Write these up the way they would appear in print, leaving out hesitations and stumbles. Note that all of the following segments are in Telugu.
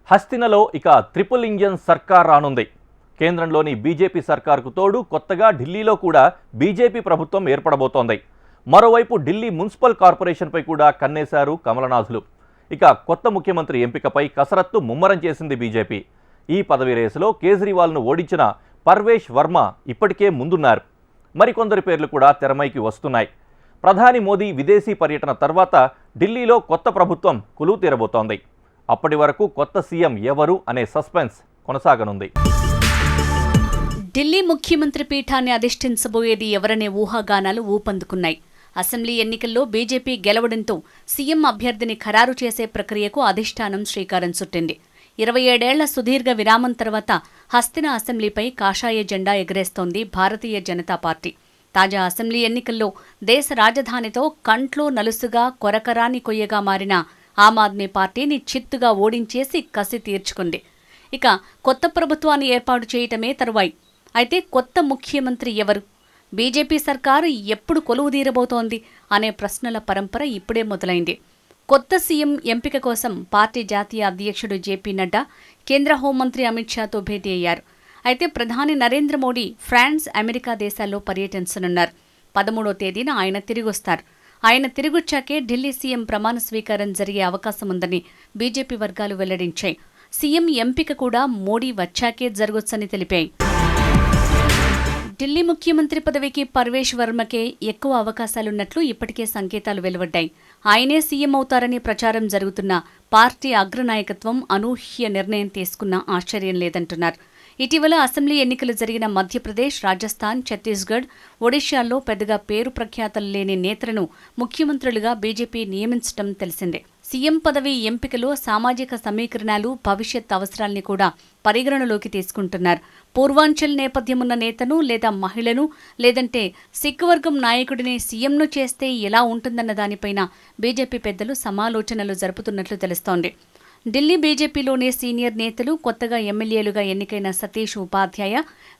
హస్తినలో ఇక ట్రిపుల్ ఇంజన్ సర్కార్ రానుంది. కేంద్రంలోని బీజేపీ సర్కార్కు తోడు కొత్తగా ఢిల్లీలో కూడా బీజేపీ ప్రభుత్వం ఏర్పడబోతోంది. మరోవైపు ఢిల్లీ మున్సిపల్ కార్పొరేషన్పై కూడా కన్నేశారు కమలనాథులు. ఇక కొత్త ముఖ్యమంత్రి ఎంపికపై కసరత్తు ముమ్మరం చేసింది బీజేపీ. ఈ పదవి రేసులో కేజ్రీవాల్ను ఓడించిన పర్వేష్ వర్మ ఇప్పటికే ముందున్నారు. మరికొందరి పేర్లు కూడా తెరమైకి వస్తున్నాయి. ప్రధాని మోదీ విదేశీ పర్యటన తర్వాత ఢిల్లీలో కొత్త ప్రభుత్వం కొలువు తీరబోతోంది. అప్పటి వరకు కొత్త సీఎం ఎవరు అనే సస్పెన్స్ కొనసాగనుంది. ఢిల్లీ ముఖ్యమంత్రి పీఠాన్ని అధిష్ఠించబోయేది ఎవరనే ఊహాగానాలు ఊపందుకున్నాయి. అసెంబ్లీ ఎన్నికల్లో బీజేపీ గెలవడంతో సీఎం అభ్యర్థిని ఖరారు చేసే ప్రక్రియకు అధిష్టానం శ్రీకారం చుట్టింది. 27 ఏళ్ల సుదీర్ఘ విరామం తర్వాత హస్తిన అసెంబ్లీపై కాషాయ జెండా ఎగరేస్తోంది భారతీయ జనతా పార్టీ. తాజా అసెంబ్లీ ఎన్నికల్లో దేశ రాజధానితో కంట్లో నలుసుగా కొరకరాని కొయ్యగా మారిన ఆమ్ ఆద్మీ పార్టీని చిత్తుగా ఓడించేసి కసి తీర్చుకుంది. ఇక కొత్త ప్రభుత్వాన్ని ఏర్పాటు చేయటమే తరువాయి. అయితే కొత్త ముఖ్యమంత్రి ఎవరు, బీజేపీ సర్కారు ఎప్పుడు కొలువుదీరబోతోంది అనే ప్రశ్నల పరంపర ఇప్పుడే మొదలైంది. కొత్త సీఎం ఎంపిక కోసం పార్టీ జాతీయ అధ్యక్షుడు జేపీ నడ్డా కేంద్ర హోంమంత్రి అమిత్ షాతో భేటీ అయ్యారు. అయితే ప్రధాని నరేంద్ర మోడీ ఫ్రాన్స్, అమెరికా దేశాల్లో పర్యటించనున్నారు. 13వ తేదీన ఆయన తిరిగొస్తారు. ఆయన తిరిగొచ్చాకే ఢిల్లీ సీఎం ప్రమాణ స్వీకారం జరిగే అవకాశం ఉందని బీజేపీ వర్గాలు వెల్లడించాయి. సీఎం ఎంపిక కూడా మోడీ వచ్చాకే జరగొచ్చని తెలిపాయి. ఢిల్లీ ముఖ్యమంత్రి పదవికి పర్వేష్ వర్మకే ఎక్కువ అవకాశాలున్నట్లు ఇప్పటికే సంకేతాలు వెలువడ్డాయి. ఆయనే సీఎం అవుతారని ప్రచారం జరుగుతున్న పార్టీ అగ్రనాయకత్వం అనూహ్య నిర్ణయం తీసుకున్నా ఆశ్చర్యం లేదంటున్నారు. ఇటీవల అసెంబ్లీ ఎన్నికలు జరిగిన మధ్యప్రదేశ్, రాజస్థాన్, ఛత్తీస్గఢ్, ఒడిశాల్లో పెద్దగా పేరు ప్రఖ్యాతలు లేని నేతలను ముఖ్యమంత్రులుగా బీజేపీ నియమించడం తెలిసిందే. సీఎం పదవి ఎంపికలో సామాజిక సమీకరణాలు, భవిష్యత్ అవసరాల్ని కూడా పరిగణనలోకి తీసుకుంటున్నారు. పూర్వాంచల్ నేపథ్యమున్న నేతను లేదా మహిళను, లేదంటే సిక్కు వర్గం నాయకుడిని సీఎంను చేస్తే ఎలా ఉంటుందన్న దానిపైన బీజేపీ పెద్దలు సమాలోచనలు జరుపుతున్నట్లు తెలుస్తోంది. ఢిల్లీ బీజేపీలోని సీనియర్ నేతలు, కొత్తగా ఎమ్మెల్యేలుగా ఎన్నికైన సతీష్ ఉపాధ్యాయ,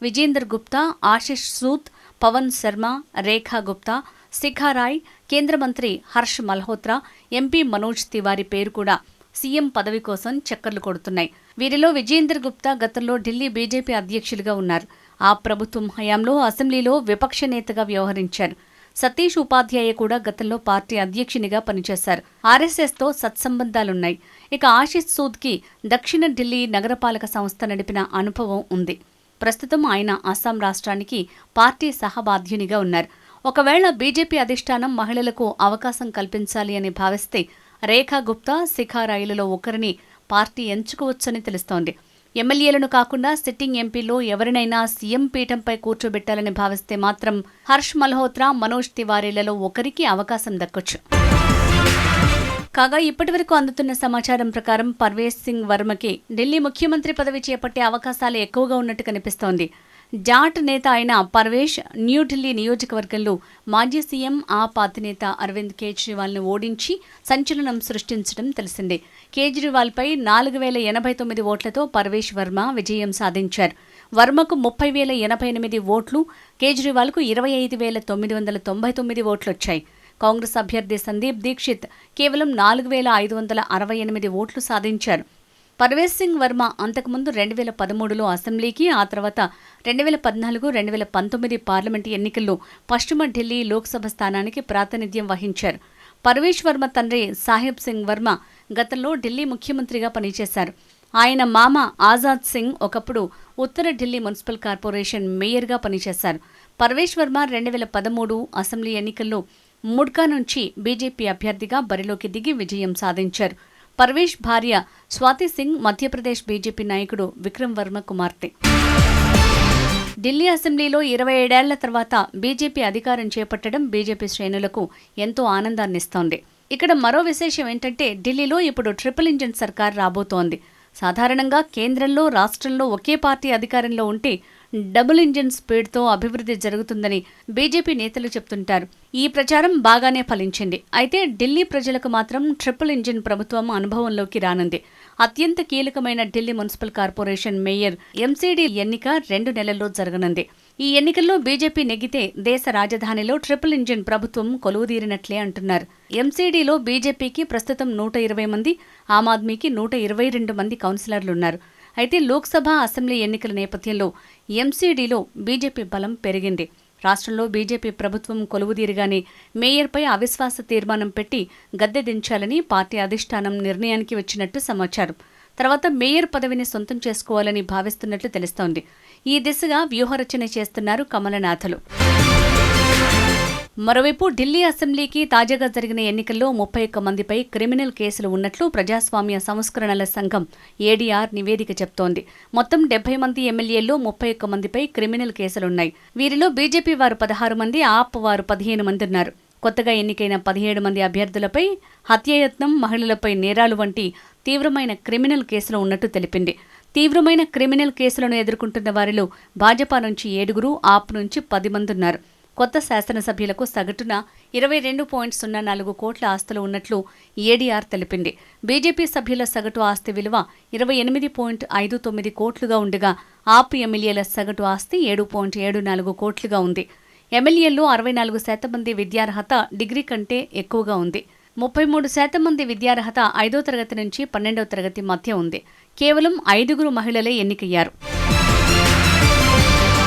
విజేందర్ గుప్తా, ఆశిష్ సూద్, పవన్ శర్మ, రేఖా గుప్తా, శిఖా రాయ్, కేంద్ర మంత్రి హర్ష్ మల్హోత్రా, ఎంపీ మనోజ్ తివారీ పేరు కూడా సీఎం పదవి కోసం చక్కర్లు కొడుతున్నాయి. వీరిలో విజేందర్ గుప్తా గతంలో ఢిల్లీ బీజేపీ అధ్యక్షులుగా ఉన్నారు. ఆ ప్రభుత్వం హయాంలో అసెంబ్లీలో విపక్ష నేతగా వ్యవహరించారు. సతీష్ ఉపాధ్యాయ కూడా గతంలో పార్టీ అధ్యక్షునిగా పనిచేశారు. ఆర్ఎస్ఎస్తో సత్సంబంధాలున్నాయి. ఇక ఆశిష్ సూద్కి దక్షిణ ఢిల్లీ నగరపాలక సంస్థ నడిపిన అనుభవం ఉంది. ప్రస్తుతం ఆయన అస్సాం రాష్ట్రానికి పార్టీ సహబాధ్యునిగా ఉన్నారు. ఒకవేళ బీజేపీ అధిష్టానం మహిళలకు అవకాశం కల్పించాలి అని భావిస్తే రేఖా గుప్తా, శిఖా రాయ్లలో ఒకరిని పార్టీ ఎంచుకోవచ్చని తెలుస్తోంది. ఎమ్మెల్యేలను కాకుండా సిట్టింగ్ ఎంపీలో ఎవరినైనా సీఎం పీఠంపై కూర్చోబెట్టాలని భావిస్తే మాత్రం హర్ష్ మల్హోత్రా, మనోజ్ తివారీలలో ఒకరికి అవకాశం దక్కొచ్చు. కాగా ఇప్పటివరకు అందుతున్న సమాచారం ప్రకారం పర్వేష్ సింగ్ వర్మకి ఢిల్లీ ముఖ్యమంత్రి పదవి చేపట్టే అవకాశాలు ఎక్కువగా ఉన్నట్టు కనిపిస్తోంది. జాట్ నేత అయిన పర్వేష్ న్యూఢిల్లీ నియోజకవర్గంలో మాజీ సీఎం ఆప్ అధినేత అరవింద్ కేజ్రీవాల్ను ఓడించి సంచలనం సృష్టించడం తెలిసిందే. కేజ్రీవాల్పై 4089 ఓట్లతో పర్వేష్ వర్మ విజయం సాధించారు. వర్మకు 30,088 ఓట్లు, కేజ్రీవాల్కు 25,999 ఓట్లొచ్చాయి. కాంగ్రెస్ అభ్యర్థి సందీప్ దీక్షిత్ కేవలం 4,568 ఓట్లు సాధించారు. పర్వేష్ సింగ్ వర్మ అంతకుముందు 2013లో అసెంబ్లీకి, ఆ తర్వాత 2014, 2019 పార్లమెంటు ఎన్నికల్లో పశ్చిమ ఢిల్లీ లోక్సభ స్థానానికి ప్రాతినిధ్యం వహించారు. పర్వేష్ వర్మ తండ్రి సాహిబ్ సింగ్ వర్మ గతంలో ఢిల్లీ ముఖ్యమంత్రిగా పనిచేశారు. ఆయన మామ ఆజాద్ సింగ్ ఒకప్పుడు ఉత్తర ఢిల్లీ మున్సిపల్ కార్పొరేషన్ మేయర్గా పనిచేశారు. పర్వేష్ వర్మ 2013 అసెంబ్లీ ఎన్నికల్లో ముడ్కా నుంచి బీజేపీ అభ్యర్థిగా బరిలోకి దిగి విజయం సాధించారు. పర్వేష్ భార్య స్వాతి సింగ్ మధ్యప్రదేశ్ బీజేపీ నాయకుడు విక్రమ్ వర్మ కుమార్తె. ఢిల్లీ అసెంబ్లీలో 27 ఏళ్ల తర్వాత బీజేపీ అధికారం చేపట్టడం బీజేపీ శ్రేణులకు ఎంతో ఆనందాన్నిస్తోంది. ఇక్కడ మరో విశేషం ఏంటంటే ఢిల్లీలో ఇప్పుడు ట్రిపుల్ ఇంజన్ సర్కార్ రాబోతోంది. సాధారణంగా కేంద్రంలో, రాష్ట్రంలో ఒకే పార్టీ అధికారంలో ఉంటే డబుల్ ఇంజిన్ స్పీడ్తో అభివృద్ధి జరుగుతుందని బీజేపీ నేతలు చెప్తుంటారు. ఈ ప్రచారం బాగానే ఫలించింది. అయితే ఢిల్లీ ప్రజలకు మాత్రం ట్రిపుల్ ఇంజిన్ ప్రభుత్వం అనుభవంలోకి రానుంది. అత్యంత కీలకమైన Delhi municipal corporation mayor MCD ఎన్నిక 2 నెలల్లో జరగనుంది. ఈ ఎన్నికల్లో బీజేపీ నెగ్గితే దేశ రాజధానిలో ట్రిపుల్ ఇంజిన్ ప్రభుత్వం కొలువుదీరినట్లే అంటున్నారు. ఎంసీడీలో బీజేపీకి ప్రస్తుతం 120 మంది, ఆమ్ ఆద్మీకి 122 మంది కౌన్సిలర్లున్నారు. అయితే లోక్సభ, అసెంబ్లీ ఎన్నికల నేపథ్యంలో ఎంసీడీలో బీజేపీ బలం పెరిగింది. రాష్ట్రంలో బీజేపీ ప్రభుత్వం కొలువుదీరగానే మేయర్పై అవిశ్వాస తీర్మానం పెట్టి గద్దె దించాలని పార్టీ అధిష్టానం నిర్ణయానికి వచ్చినట్టు సమాచారం. తర్వాత మేయర్ పదవిని సొంతం చేసుకోవాలని భావిస్తున్నట్లు తెలుస్తోంది. ఈ దిశగా వ్యూహరచన చేస్తున్నారు కమలనాథులు. మరోవైపు ఢిల్లీ అసెంబ్లీకి తాజాగా జరిగిన ఎన్నికల్లో 31 మందిపై క్రిమినల్ కేసులు ఉన్నట్లు ప్రజాస్వామ్య సంస్కరణల సంఘం ఏడీఆర్ నివేదిక చెప్తోంది. మొత్తం 70 మంది ఎమ్మెల్యేల్లో 31 మందిపై క్రిమినల్ కేసులున్నాయి. వీరిలో బీజేపీ వారు 16 మంది, ఆప్ వారు 15 మంది ఉన్నారు. కొత్తగా ఎన్నికైన 17 మంది అభ్యర్థులపై హత్యాయత్నం, మహిళలపై నేరాలు వంటి తీవ్రమైన క్రిమినల్ కేసులు ఉన్నట్టు తెలిపింది. తీవ్రమైన క్రిమినల్ కేసులను ఎదుర్కొంటున్న వారిలో భాజపా నుంచి 7, ఆప్ నుంచి 10 మంది ఉన్నారు. కొత్త శాసనసభ్యులకు సగటున 22.04 కోట్ల ఆస్తులు ఉన్నట్లు ఏడీఆర్ తెలిపింది. బీజేపీ సభ్యుల సగటు ఆస్తి విలువ 28.59 కోట్లుగా ఉండగా ఆప్ ఎమ్మెల్యేల సగటు ఆస్తి 7.74 కోట్లుగా ఉంది. ఎమ్మెల్యేల్లో 64% మంది విద్యార్హత డిగ్రీ కంటే ఎక్కువగా ఉంది. 33% మంది విద్యార్హత 5వ తరగతి నుంచి 12వ తరగతి మధ్య ఉంది. కేవలం 5 మహిళలే ఎన్నికయ్యారు.